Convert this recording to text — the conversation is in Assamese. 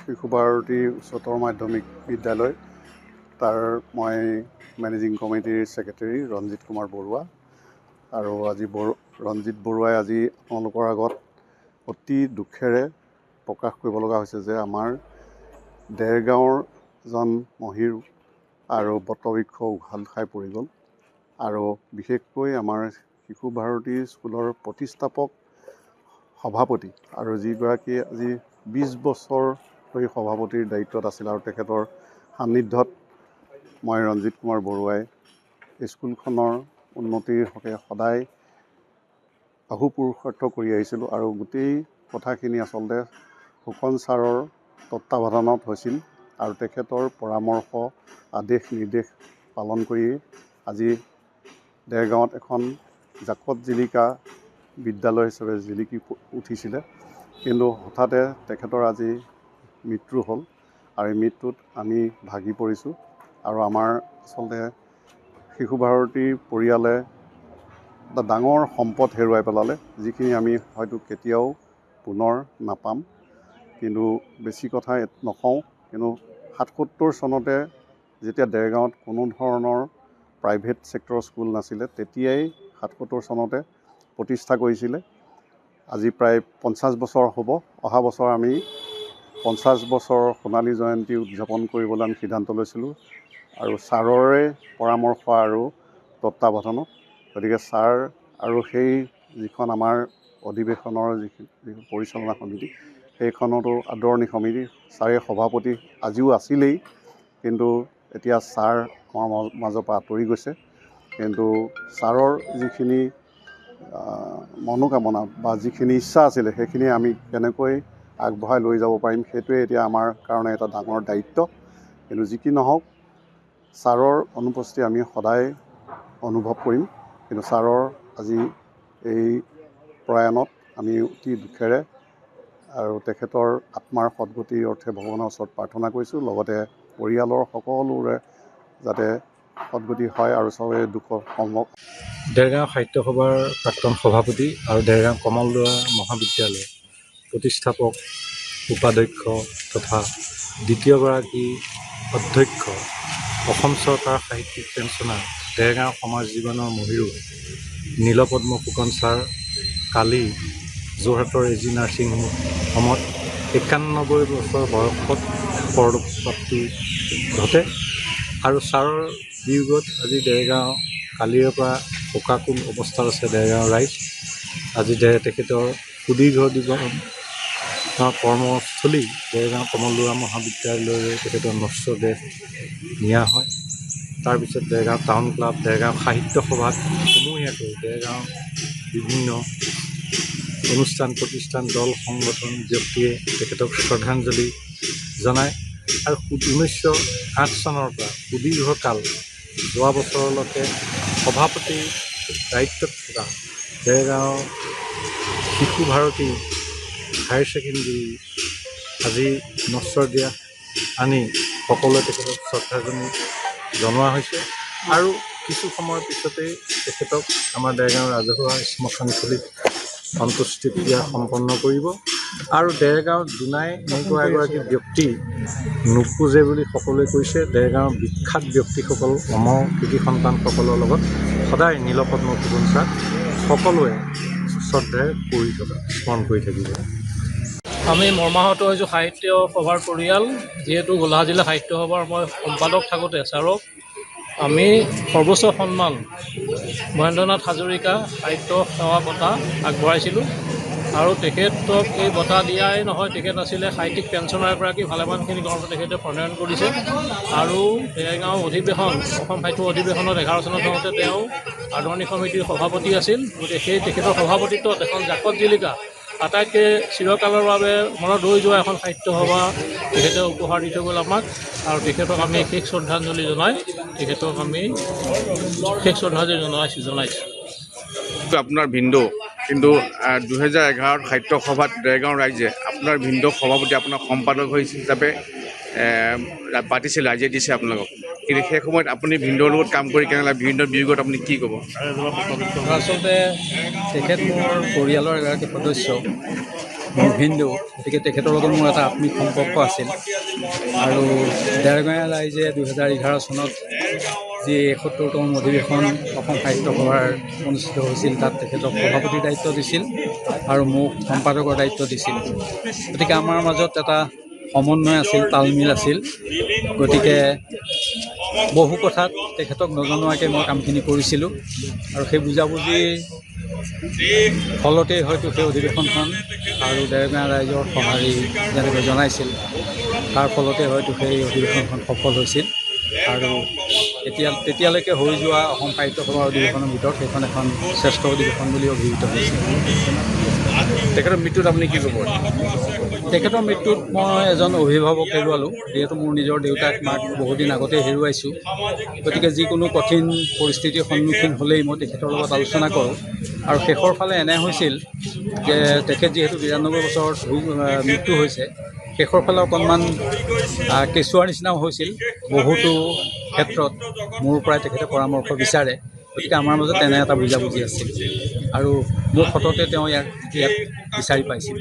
শিশু ভাৰতী উচ্চতৰ মাধ্যমিক বিদ্যালয় তাৰ মই মেনেজিং কমিটিৰ ছেক্ৰেটাৰী ৰঞ্জিত কুমাৰ বৰুৱা আৰু ৰঞ্জিত বৰুৱাই আজি আপোনালোকৰ আগত অতি দুখেৰে প্ৰকাশ কৰিব লগা হৈছে যে আমাৰ দেৰগাঁৱৰ এজন মহিৰ আৰু বটবৃক্ষ উঘাল খাই পৰি গ'ল আৰু বিশেষকৈ আমাৰ শিশু ভাৰতী স্কুলৰ প্ৰতিষ্ঠাপক সভাপতি আৰু যিগৰাকী আজি 20 বছৰ ধৰি সভাপতিৰ দায়িত্বত আছিল আৰু তেখেতৰ সান্নিধ্যত মই ৰঞ্জিত কুমাৰ বৰুৱাই স্কুলখনৰ উন্নতিৰ হকে সদায় অহোপুৰুষাৰ্থ কৰি আহিছিলোঁ আৰু গোটেই কথাখিনি আচলতে ফুকন ছাৰৰ তত্ত্বাৱধানত হৈছিল আৰু তেখেতৰ পৰামৰ্শ আদেশ নিৰ্দেশ পালন কৰি আজি দেৰগাঁৱত এখন জাকত জিলিকা বিদ্যালয় হিচাপে জিলিকি উঠিছিলে। কিন্তু হঠাতে তেখেতৰ আজি মৃত্যু হ'ল আৰু এই মৃত্যুত আমি ভাগি পৰিছোঁ আৰু আমাৰ আচলতে শিশু ভাৰতীৰ পৰিয়ালে এটা ডাঙৰ সম্পদ হেৰুৱাই পেলালে, যিখিনি আমি হয়তো কেতিয়াও পুনৰ নাপাম। কিন্তু বেছি কথা নকওঁ, কিন্তু 77 চনতে যেতিয়া দেৰগাঁৱত কোনো ধৰণৰ প্ৰাইভেট ছেক্টৰৰ স্কুল নাছিলে, তেতিয়াই 77 চনতে প্ৰতিষ্ঠা কৰিছিলে। আজি প্ৰায় 50 বছৰ হ'ব। অহা বছৰ আমি 50 বছৰৰ সোণালী জয়ন্তী উদযাপন কৰিবলৈ আমি সিদ্ধান্ত লৈছিলোঁ আৰু ছাৰৰে পৰামৰ্শ আৰু তত্ত্বাৱধানত। গতিকে ছাৰ আৰু সেই যিখন আমাৰ অধিৱেশনৰ যিখন পৰিচালনা সমিতি, সেইখনতো আদৰণি সমিতি, ছাৰে সভাপতি আজিও আছিলেই, কিন্তু এতিয়া ছাৰ আমাৰ মাজৰ পৰা আঁতৰি গৈছে। কিন্তু ছাৰৰ যিখিনি মনোকামনা বা যিখিনি ইচ্ছা আছিলে, সেইখিনি আমি কেনেকৈ আগবঢ়াই লৈ যাব পাৰিম, সেইটোৱে এতিয়া আমাৰ কাৰণে এটা ডাঙৰ দায়িত্ব। কিন্তু যি কি নহওক, ছাৰৰ অনুপস্থিতি আমি সদায় অনুভৱ কৰিম। কিন্তু ছাৰৰ আজি এই প্ৰয়াণত আমি অতি দুখেৰে আৰু তেখেতৰ আত্মাৰ সদ্গতিৰ অৰ্থে ভগৱানৰ ওচৰত প্ৰাৰ্থনা কৰিছোঁ। লগতে পৰিয়ালৰ সকলোৰে যাতে সদ্গতি হয় আৰু চবে দুখৰ সম্ভৱ। দেৰগাঁও সাহিত্য সভাৰ প্ৰাক্তন সভাপতি আৰু দেৰগাঁও কমলদৰা মহাবিদ্যালয় প্ৰতিষ্ঠাপক উপাধ্যক্ষ তথা দ্বিতীয়গৰাকী অধ্যক্ষ, অসম চৰকাৰৰ সাহিত্যিক পেঞ্চনাৰ, দেৰগাঁও সমাজ জীৱনৰ মহিৰো নীলপদ্ম ফুকন ছাৰ কালি যোৰহাটৰ এজি নাৰ্ছিং হোমত 91 বছৰ বয়সত পৰলোকপ্ৰাপ্তি ঘটে আৰু ছাৰৰ বিয়োগত আজি দেৰগাঁও কালিৰে পৰা শোকাকুল অৱস্থাত আছে দেৰগাঁও ৰাইজ। আজি তেখেতৰ সুদীৰ্ঘ কৰ্মস্থলী দেৰগাঁও কমলদৰা মহাবিদ্যালয়লৈ তেখেতৰ নশ্বৰ দেহ নিয়া হয়। তাৰপিছত দেৰগাঁও টাউন ক্লাব, দেৰগাঁও সাহিত্য সভাত সমূহীয়াকৈ দেৰগাঁও বিভিন্ন অনুষ্ঠান প্ৰতিষ্ঠান, দল সংগঠন, ব্যক্তিয়ে তেখেতক শ্ৰদ্ধাঞ্জলি জনায় আৰু 1908 চনৰ পৰা সুদীৰ্ঘকাল যোৱা বছৰলৈকে সভাপতিৰ দায়িত্বত থকা দেৰগাঁও শিশু ভাৰতী হায়াৰ ছেকেণ্ডেৰী আজি নশ্বৰ দেহ আনি সকলোৱে তেখেতক শ্ৰদ্ধাঞ্জলি জনোৱা হৈছে আৰু কিছু সময়ৰ পিছতেই তেখেতক আমাৰ দেৰগাঁও ৰাজহুৱা শ্মশানস্থলীত অন্ত্যেষ্টিক্ৰিয়া সম্পন্ন কৰিব। আৰু দেৰগাঁৱত দুনাই এনেকুৱা এগৰাকী ব্যক্তি নোপোজে বুলি সকলোৱে কৈছে। দেৰগাঁৱৰ বিখ্যাত ব্যক্তিসকল, অমৰ কৃতি সন্তানসকলৰ লগত সদায় নীলপদ্ম ফুকন ছাৰ সকলোৱে শ্ৰদ্ধাৰে স্মৰণ কৰি থাকিব। আমি মৰ্মাহত হৈছোঁ সাহিত্য সভাৰ পৰিয়াল। যিহেতু গোলাঘাট জিলা সাহিত্য সভাৰ মই সম্পাদক থাকোঁতে ছাৰক আমি সৰ্বোচ্চ সন্মান মহেন্দ্ৰনাথ হাজৰিকা সাহিত্য সেৱা বঁটা আগবঢ়াইছিলোঁ আৰু তেখেতক এই বঁটা দিয়াই নহয়, তেখেত আছিলে সাহিত্যিক পেঞ্চনাৰ এগৰাকী। ভালেমানখিনি কৰ্ম তেখেতে প্ৰণয়ন কৰিছে আৰু দেৰগাঁও অধিৱেশন, অসম সাহিত্য অধিৱেশনত 11 চনত হওঁতে তেওঁ আদৰণি সমিতিৰ সভাপতি আছিল। গতিকে সেই তেখেতৰ সভাপতিত্বত এখন জাকত জিলিকা আটাইতকৈ চিৰকালৰ বাবে মনত ৰৈ যোৱা এখন সাহিত্য সভা তেখেতে উপহাৰ দি থৈ গ'ল আমাক আৰু তেখেতক আমি শেষ শ্ৰদ্ধাঞ্জলি জনাইছোঁ। আপোনাৰ ভিনদেউ, কিন্তু 2011 সাহিত্য সভাত দেৰগাঁও ৰাইজে আপোনাৰ ভিনদেউক সভাপতি, আপোনাৰ সম্পাদক হিচাপে পাতিছিল, ৰাইজে দিছে আপোনালোকক। কিন্তু সেই সময়ত আপুনি ভিনদেউৰ লগত কাম কৰি কেনেকৈ, ভিনদেউৰ বিয়োগত আপুনি কি ক'ব? আচলতে তেখেত মোৰ পৰিয়ালৰ এগৰাকী সদস্য মোৰ ভিনদেউ, গতিকে তেখেতৰ লগত মোৰ এটা আত্মিক সম্পৰ্ক আছিল। আৰু দেৰগাঁৱৰ ৰাইজে 2011 চনত যি 71তম অধিৱেশন অসম সাহিত্য সভাৰ অনুষ্ঠিত হৈছিল, তাত তেখেতক সভাপতিৰ দায়িত্ব দিছিল আৰু মোক সম্পাদকৰ দায়িত্ব দিছিল। গতিকে আমাৰ মাজত এটা সমন্বয় আছিল, তালমিল আছিল। গতিকে বহু কথাত তেখেতক নজনোৱাকৈ মই কামখিনি কৰিছিলোঁ আৰু সেই বুজাবুজিৰ ফলতেই হয়তো সেই অধিৱেশনখন আৰু দেৰগাঁও ৰাইজৰ সঁহাৰি যেনেকৈ জনাইছিল, তাৰ ফলতে হয়তো সেই অধিৱেশনখন সফল হৈছিল। আৰু তেতিয়ালৈকে হৈ যোৱা অসম সাহিত্য সভাৰ অধিৱেশনৰ ভিতৰত সেইখন এখন শ্ৰেষ্ঠ অধিৱেশন বুলি অভিহিত হৈছিল। তেখেতৰ মৃত্যুত আপুনি কি ক'ব? তেখেতৰ মৃত্যুত মই এজন অভিভাৱক হেৰুৱালোঁ, যিহেতু মোৰ নিজৰ দেউতাক মাক বহুদিন আগতে হেৰুৱাইছোঁ। গতিকে যিকোনো কঠিন পৰিস্থিতিৰ সন্মুখীন হ'লেই মই তেখেতৰ লগত আলোচনা কৰোঁ। আৰু শেষৰ ফালে এনে হৈছিল যে তেখেত যিহেতু 92 বছৰত মৃত্যু হৈছে, শেষৰ ফালে অকণমান কেঁচুৱাৰ নিচিনাও হৈছিল। বহুতো ক্ষেত্ৰত মোৰ পৰাই তেখেতে পৰামৰ্শ বিচাৰে। গতিকে আমাৰ মাজত তেনে এটা বুজাবুজি আছিল আৰু মোক সততে তেওঁ ইয়াত বিচাৰি পাইছিল।